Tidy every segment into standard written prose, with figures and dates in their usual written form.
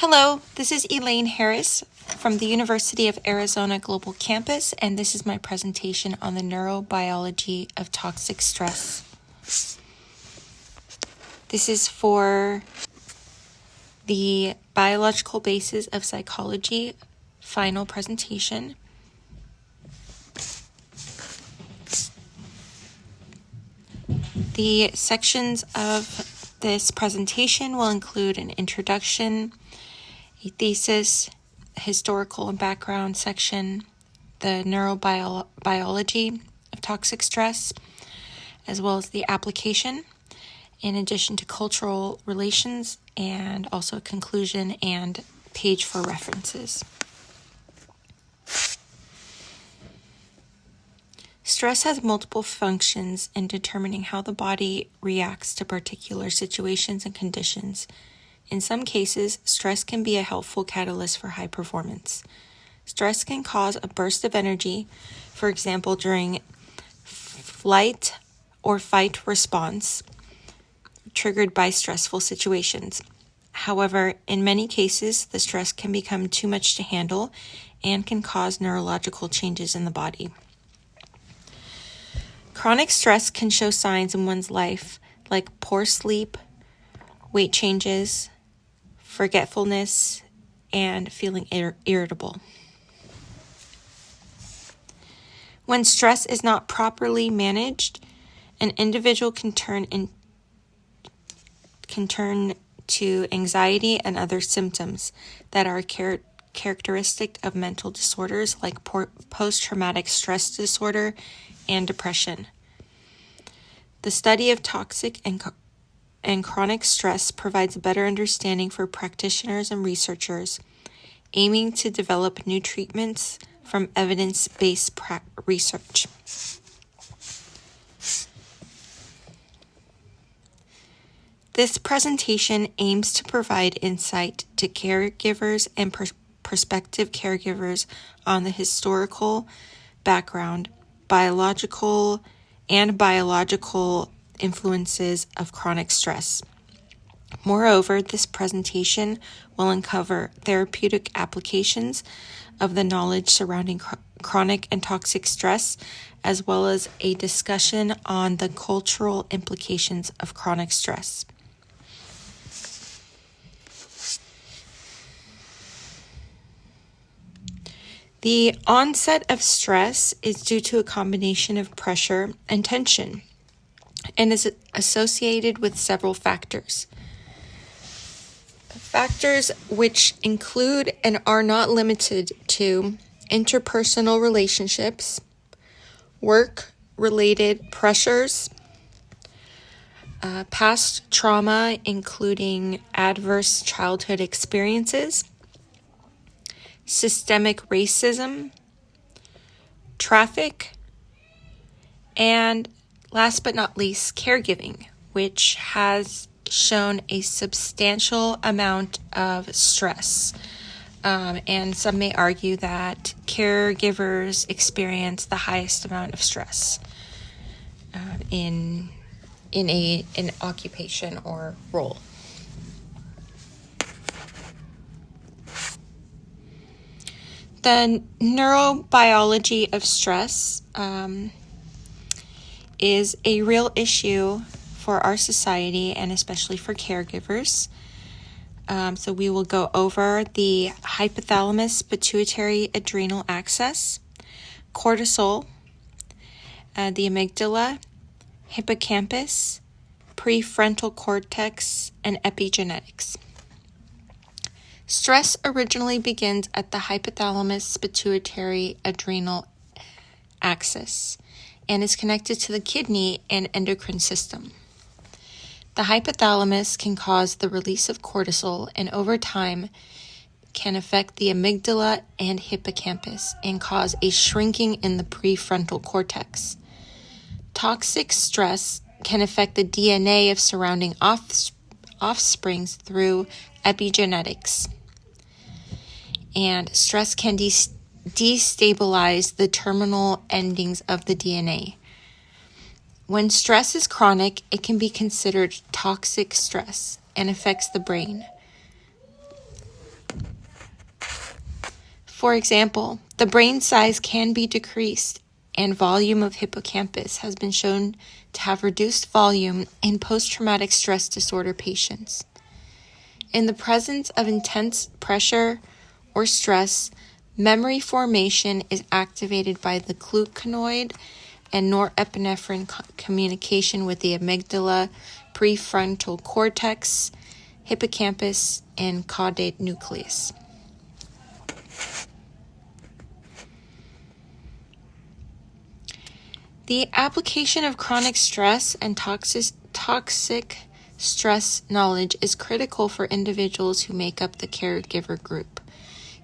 Hello, this is Elaine Harris from the University of Arizona Global Campus, and this is my presentation on the neurobiology of toxic stress. This is for the biological basis of psychology final presentation. The sections of this presentation will include an introduction, a thesis, historical and background section, the neurobiology of toxic stress, as well as the application, in addition to cultural relations, and also a conclusion and page for references. Stress has multiple functions in determining how the body reacts to particular situations and conditions. In some cases, stress can be a helpful catalyst for high performance. Stress can cause a burst of energy, for example, during flight or fight response, triggered by stressful situations. However, in many cases, the stress can become too much to handle and can cause neurological changes in the body. Chronic stress can show signs in one's life like poor sleep, weight changes, forgetfulness, and feeling irritable. When stress is not properly managed, an individual can turn to anxiety and other symptoms that are characteristic of mental disorders like post-traumatic stress disorder and depression. The study of toxic and chronic stress provides a better understanding for practitioners and researchers, aiming to develop new treatments from evidence-based research. This presentation aims to provide insight to caregivers and prospective caregivers on the historical background, biological influences of chronic stress. Moreover, this presentation will uncover therapeutic applications of the knowledge surrounding chronic and toxic stress, as well as a discussion on the cultural implications of chronic stress. The onset of stress is due to a combination of pressure and tension and is associated with several factors. Factors which include and are not limited to interpersonal relationships, work-related pressures, past trauma including adverse childhood experiences, systemic racism, traffic, and last but not least, caregiving, which has shown a substantial amount of stress. And some may argue that caregivers experience the highest amount of stress in an occupation or role. The neurobiology of stress is a real issue for our society and especially for caregivers. So we will go over the hypothalamus pituitary adrenal axis, cortisol, the amygdala, hippocampus, prefrontal cortex, and epigenetics. Stress originally begins at the hypothalamus pituitary adrenal axis and is connected to the kidney and endocrine system. The hypothalamus can cause the release of cortisol and over time can affect the amygdala and hippocampus and cause a shrinking in the prefrontal cortex. Toxic stress can affect the DNA of surrounding offsprings through epigenetics. And stress can destabilize the terminal endings of the DNA. When stress is chronic, it can be considered toxic stress and affects the brain. For example, the brain size can be decreased, and volume of hippocampus has been shown to have reduced volume in post-traumatic stress disorder patients. In the presence of intense pressure or stress, memory formation is activated by the glucanoid and norepinephrine communication with the amygdala, prefrontal cortex, hippocampus, and caudate nucleus. The application of chronic stress and toxic stress knowledge is critical for individuals who make up the caregiver group.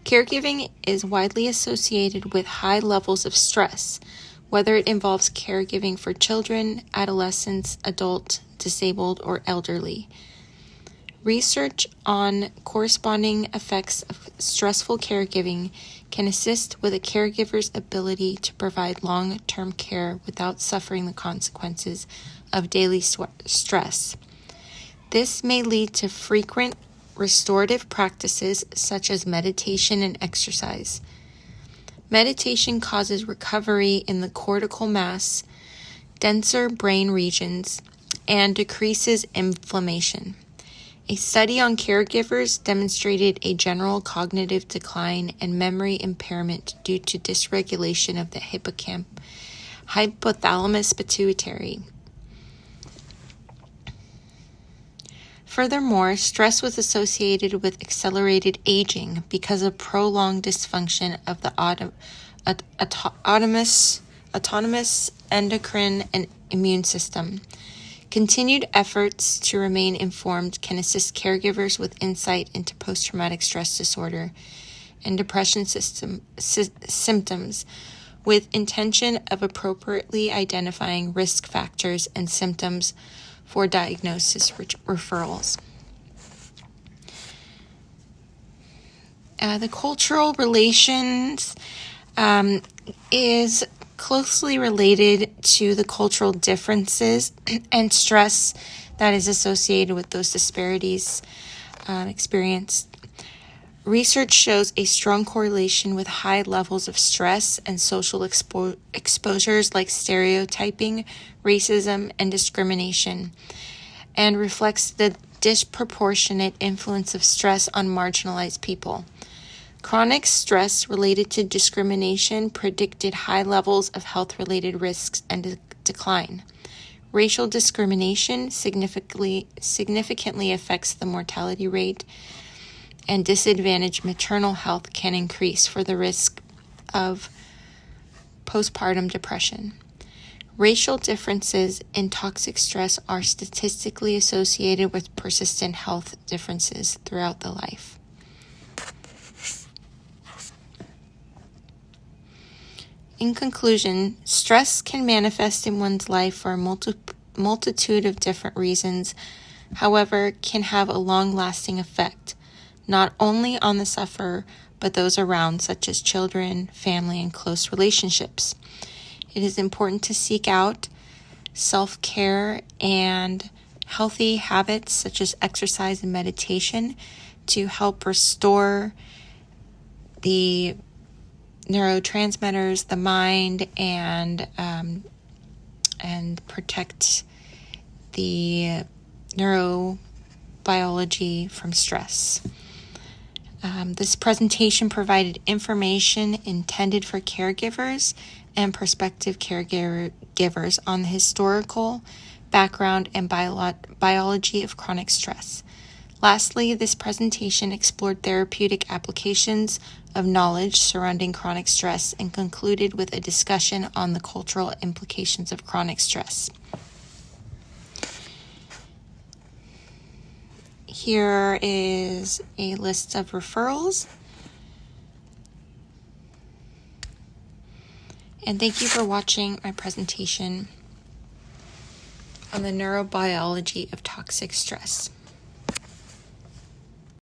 Caregiving is widely associated with high levels of stress, whether it involves caregiving for children, adolescents, adult, disabled, or elderly. Research on corresponding effects of stressful caregiving can assist with a caregiver's ability to provide long-term care without suffering the consequences of daily stress. This may lead to frequent restorative practices such as meditation and exercise. Meditation causes recovery in the cortical mass, denser brain regions, and decreases inflammation. A study on caregivers demonstrated a general cognitive decline and memory impairment due to dysregulation of the hypothalamus pituitary. Furthermore, stress was associated with accelerated aging because of prolonged dysfunction of the autonomous endocrine and immune system. Continued efforts to remain informed can assist caregivers with insight into post-traumatic stress disorder and depression symptoms, with intention of appropriately identifying risk factors and symptoms for diagnosis referrals. The cultural relations is closely related to the cultural differences and stress that is associated with those disparities experienced. Research shows a strong correlation with high levels of stress and social exposures like stereotyping, racism, and discrimination, and reflects the disproportionate influence of stress on marginalized people. Chronic stress related to discrimination predicted high levels of health-related risks and decline. Racial discrimination significantly affects the mortality rate, and disadvantaged maternal health can increase for the risk of postpartum depression. Racial differences in toxic stress are statistically associated with persistent health differences throughout the life. In conclusion, stress can manifest in one's life for a multitude of different reasons, however, can have a long-lasting effect, not only on the sufferer, but those around, such as children, family, and close relationships. It is important to seek out self-care and healthy habits such as exercise and meditation to help restore the neurotransmitters, the mind, and protect the neurobiology from stress. This presentation provided information intended for caregivers and prospective caregivers on the historical background and biology of chronic stress. Lastly, this presentation explored therapeutic applications of knowledge surrounding chronic stress and concluded with a discussion on the cultural implications of chronic stress. Here is a list of referrals. And thank you for watching my presentation on the neurobiology of toxic stress.